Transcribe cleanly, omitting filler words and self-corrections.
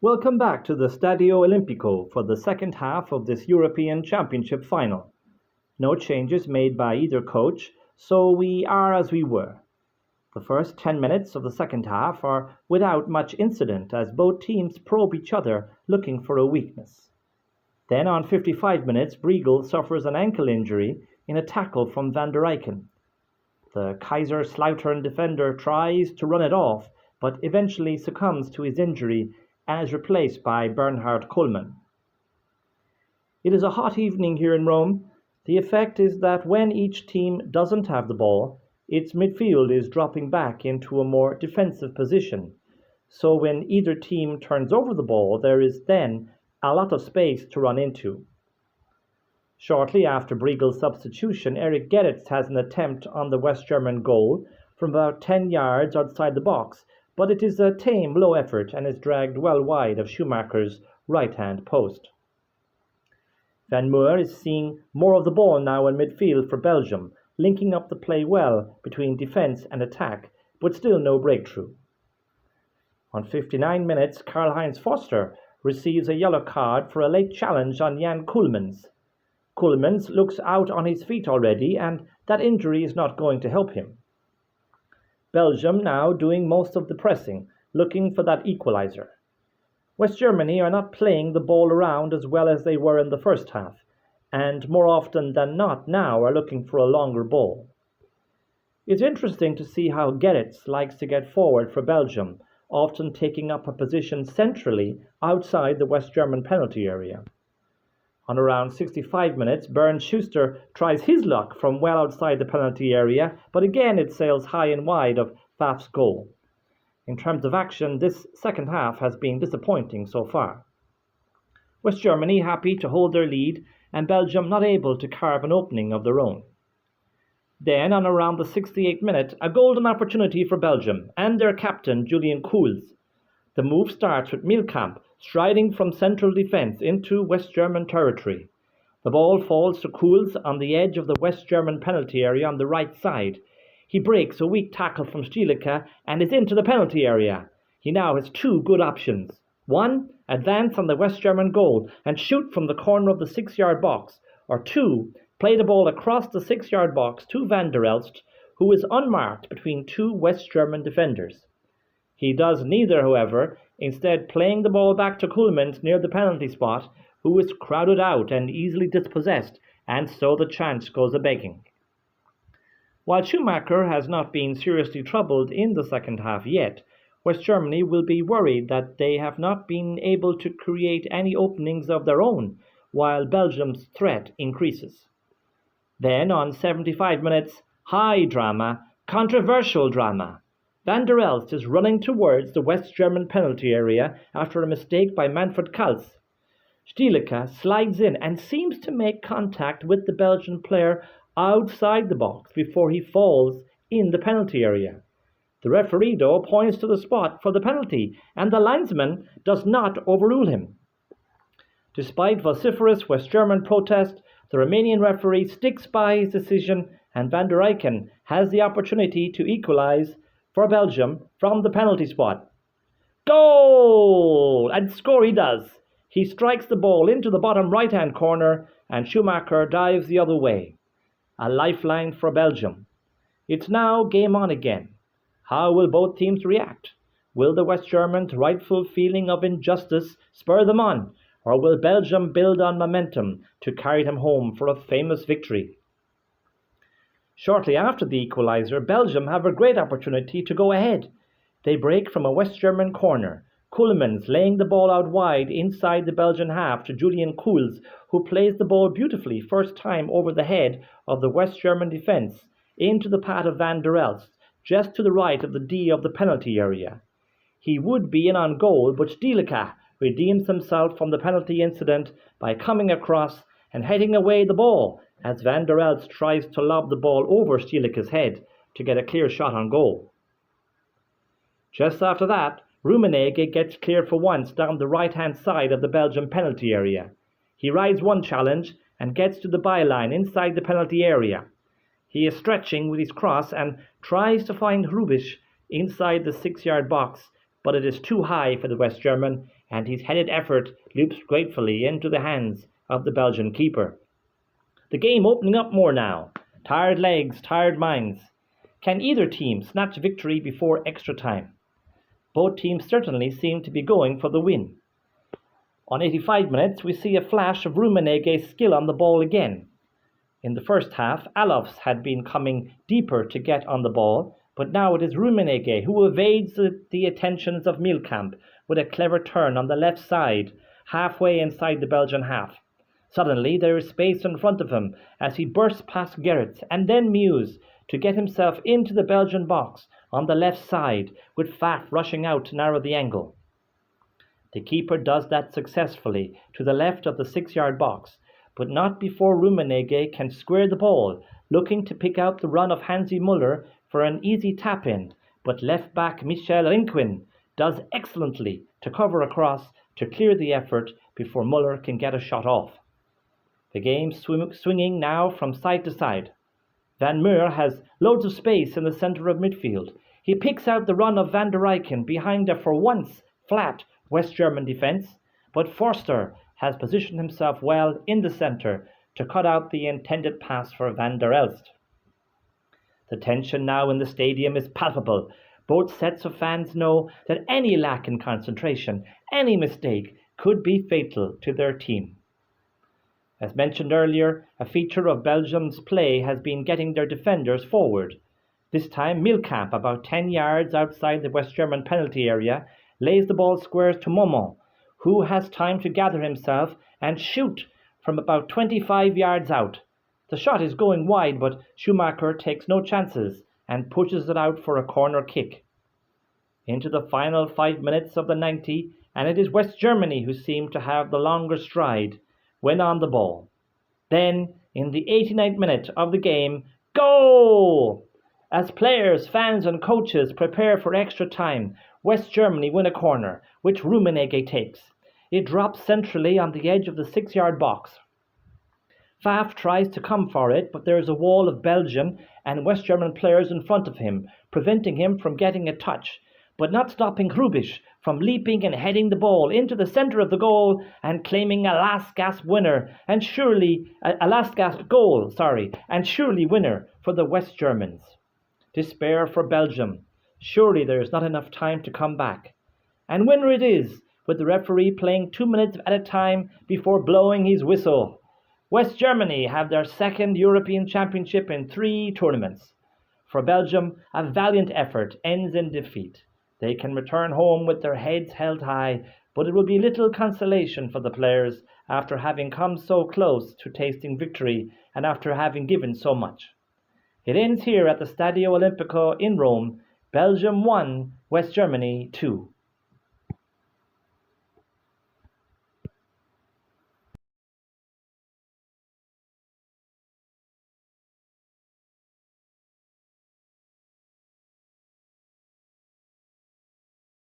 Welcome back to the Stadio Olimpico for the second half of this European Championship final. No changes made by either coach, so we are as we were. The first 10 minutes of the second half are without much incident as both teams probe each other looking for a weakness. Then on 55 minutes, Briegel suffers an ankle injury in a tackle from van der Eycken. The Kaiserslautern defender tries to run it off, but eventually succumbs to his injury and is replaced by Bernhard Kohlmann. It is a hot evening here in Rome. The effect is that when each team doesn't have the ball, its midfield is dropping back into a more defensive position. So when either team turns over the ball, there is then a lot of space to run into. Shortly after Briegel's substitution, Eric Gerets has an attempt on the West German goal from about 10 yards outside the box, but it is a tame, low effort and is dragged well wide of Schumacher's right-hand post. Van Moer is seeing more of the ball now in midfield for Belgium, linking up the play well between defence and attack, but still no breakthrough. On 59 minutes, Karl-Heinz Foster receives a yellow card for a late challenge on Jan Koolmans. Koolmans looks out on his feet already, and that injury is not going to help him. Belgium now doing most of the pressing, looking for that equaliser. West Germany are not playing the ball around as well as they were in the first half, and more often than not now are looking for a longer ball. It's interesting to see how Gerets likes to get forward for Belgium, often taking up a position centrally outside the West German penalty area. On around 65 minutes, Bernd Schuster tries his luck from well outside the penalty area, but again it sails high and wide of Pfaff's goal. In terms of action, this second half has been disappointing so far. West Germany happy to hold their lead, and Belgium not able to carve an opening of their own. Then, on around the 68th minute, a golden opportunity for Belgium and their captain Julian Kuhls. The move starts with Milkamp striding from central defence into West German territory. The ball falls to Kuhls on the edge of the West German penalty area on the right side. He breaks a weak tackle from Stielike and is into the penalty area. He now has two good options. One, advance on the West German goal and shoot from the corner of the 6-yard box. Or two, play the ball across the 6-yard box to Van der Elst, who is unmarked between two West German defenders. He does neither, however, instead playing the ball back to Koolmans near the penalty spot, who is crowded out and easily dispossessed, and so the chance goes a-begging. While Schumacher has not been seriously troubled in the second half yet, West Germany will be worried that they have not been able to create any openings of their own, while Belgium's threat increases. Then, on 75 minutes, high drama, controversial drama. Van der Elst is running towards the West German penalty area after a mistake by Manfred Kals. Stielike slides in and seems to make contact with the Belgian player outside the box before he falls in the penalty area. The referee, though, points to the spot for the penalty, and the linesman does not overrule him. Despite vociferous West German protest, the Romanian referee sticks by his decision, and Van der Eycken has the opportunity to equalise for Belgium from the penalty spot. Goal! And score he does. He strikes the ball into the bottom right-hand corner, and Schumacher dives the other way. A lifeline for Belgium. It's now game on again. How will both teams react? Will the West Germans' rightful feeling of injustice spur them on, or will Belgium build on momentum to carry them home for a famous victory? Shortly after the equaliser, Belgium have a great opportunity to go ahead. They break from a West German corner, Koolmans laying the ball out wide inside the Belgian half to Julian Kuhls, who plays the ball beautifully first time over the head of the West German defence into the path of Van der Elst, just to the right of the D of the penalty area. He would be in on goal, but Stielike redeems himself from the penalty incident by coming across and heading away the ball as Van der Elst tries to lob the ball over Stielike's head to get a clear shot on goal. Just after that, Rummenigge gets clear for once down the right-hand side of the Belgian penalty area. He rides one challenge and gets to the byline inside the penalty area. He is stretching with his cross and tries to find Hrubesch inside the 6-yard box, but it is too high for the West German. and his headed effort loops gratefully into the hands of the Belgian keeper. The game opening up more now. Tired legs, tired minds. Can either team snatch victory before extra time? Both teams certainly seem to be going for the win. On 85 minutes, we see a flash of Rummenigge's skill on the ball again. In the first half, Alofs had been coming deeper to get on the ball, but now it is Rummenigge who evades the attentions of Mielkamp with a clever turn on the left side, halfway inside the Belgian half. Suddenly there is space in front of him as he bursts past Gerrits and then Mews to get himself into the Belgian box on the left side, with Faf rushing out to narrow the angle. The keeper does that successfully to the left of the 6-yard box, but not before Rummenigge can square the ball, looking to pick out the run of Hansi Müller for an easy tap-in, but left back Michel Rinquin does excellently to cover across to clear the effort before Müller can get a shot off. The game swinging now from side to side. Van Meer has loads of space in the centre of midfield. He picks out the run of Van der Eycken behind a for once flat West German defence, but Forster has positioned himself well in the centre to cut out the intended pass for Van der Elst. The tension now in the stadium is palpable. Both sets of fans know that any lack in concentration, any mistake, could be fatal to their team. As mentioned earlier, a feature of Belgium's play has been getting their defenders forward. This time, Mielkamp, about 10 yards outside the West German penalty area, lays the ball squares to Momon, who has time to gather himself and shoot from about 25 yards out. The shot is going wide, but Schumacher takes no chances and pushes it out for a corner kick. Into the final 5 minutes of the 90, and it is West Germany who seem to have the longer stride when on the ball. Then, in the 89th minute of the game, goal! As players, fans and coaches prepare for extra time, West Germany win a corner, which Rummenigge takes. It drops centrally on the edge of the 6-yard box. Faf tries to come for it, but there is a wall of Belgian and West German players in front of him, preventing him from getting a touch, but not stopping Hrubesch from leaping and heading the ball into the centre of the goal and claiming a last gasp winner and surely winner for the West Germans. Despair for Belgium. Surely there is not enough time to come back. And winner it is, with the referee playing 2 minutes at a time before blowing his whistle. West Germany have their second European Championship in 3 tournaments. For Belgium, a valiant effort ends in defeat. They can return home with their heads held high, but it will be little consolation for the players after having come so close to tasting victory and after having given so much. It ends here at the Stadio Olimpico in Rome. Belgium 1, West Germany 2.